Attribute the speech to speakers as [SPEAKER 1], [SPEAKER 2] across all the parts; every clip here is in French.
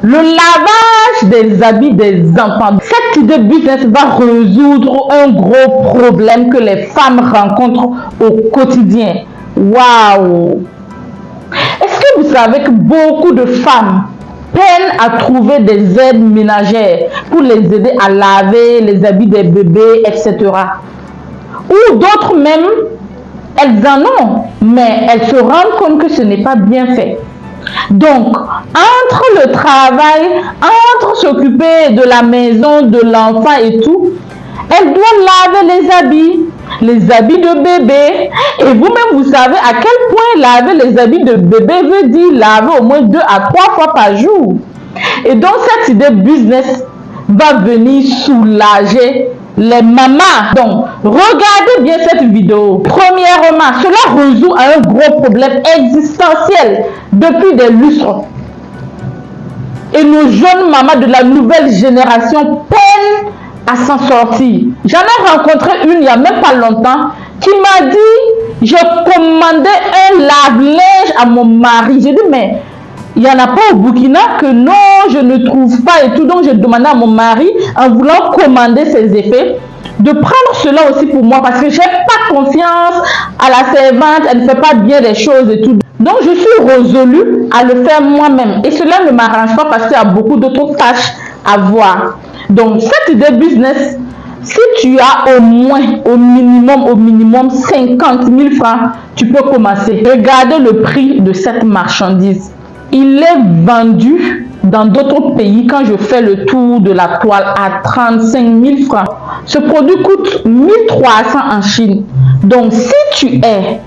[SPEAKER 1] Le lavage des habits des enfants. Cette idée business va résoudre un gros problème que les femmes rencontrent au quotidien. Waouh! Est-ce que vous savez que beaucoup de femmes peinent à trouver des aides ménagères pour les aider à laver les habits des bébés, etc. Ou d'autres même, elles en ont, mais elles se rendent compte que ce n'est pas bien fait. Donc, entre le travail, entre s'occuper de la maison, de l'enfant et tout, elle doit laver les habits de bébé. Et vous-même, vous savez à quel point laver les habits de bébé veut dire laver au moins 2 à 3 fois par jour. Et donc, cette idée business va venir soulager les mamans. Donc, regardez bien cette vidéo. Premièrement, cela résout un gros problème existentiel depuis des lustres. Et nos jeunes mamans de la nouvelle génération peinent à s'en sortir. J'en ai rencontré une il n'y a même pas longtemps qui m'a dit, j'ai commandé un lave-linge à mon mari. J'ai dit, mais il n'y en a pas au Burkina que non, je ne trouve pas et tout. Donc, j'ai demandé à mon mari, en voulant commander ses effets, de prendre cela aussi pour moi parce que je n'ai pas confiance à la servante, elle ne fait pas bien les choses et tout. Donc, je suis résolue à le faire moi-même. Et cela ne m'arrange pas parce qu'il y a beaucoup d'autres tâches à voir. Donc, cette idée business, si tu as au minimum 50 000 francs, tu peux commencer. Regardez le prix de cette marchandise. Il est vendu dans d'autres pays quand je fais le tour de la toile à 35 000 francs. Ce produit coûte 1300 en Chine. Donc, si tu es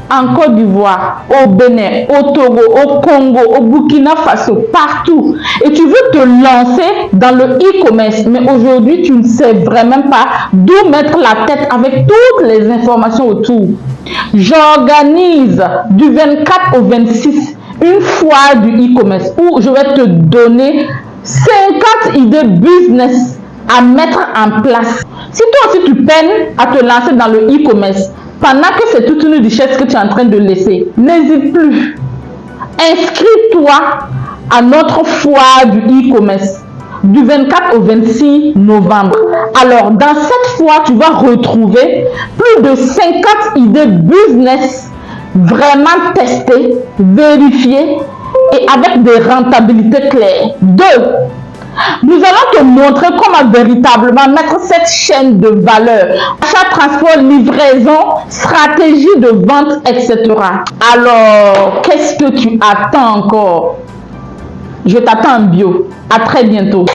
[SPEAKER 1] en Côte d'Ivoire, au Bénin, au Togo, au Congo, au Burkina Faso, partout, et tu veux te lancer dans le e-commerce, mais aujourd'hui, tu ne sais vraiment pas d'où mettre la tête avec toutes les informations autour. J'organise du 24 au 26 une foire du e-commerce où je vais te donner 50 idées business à mettre en place. Si toi aussi tu peines à te lancer dans le e-commerce, pendant que c'est toute une richesse que tu es en train de laisser, n'hésite plus. Inscris-toi à notre foire du e-commerce du 24 au 26 novembre. Alors, dans cette foire, tu vas retrouver plus de 50 idées business vraiment testées, vérifiées et avec des rentabilités claires. 2. Nous allons te montrer comment véritablement mettre cette chaîne de valeur. Achat, transport, livraison, stratégie de vente, etc. Alors, qu'est-ce que tu attends encore? Je t'attends en bio. À très bientôt.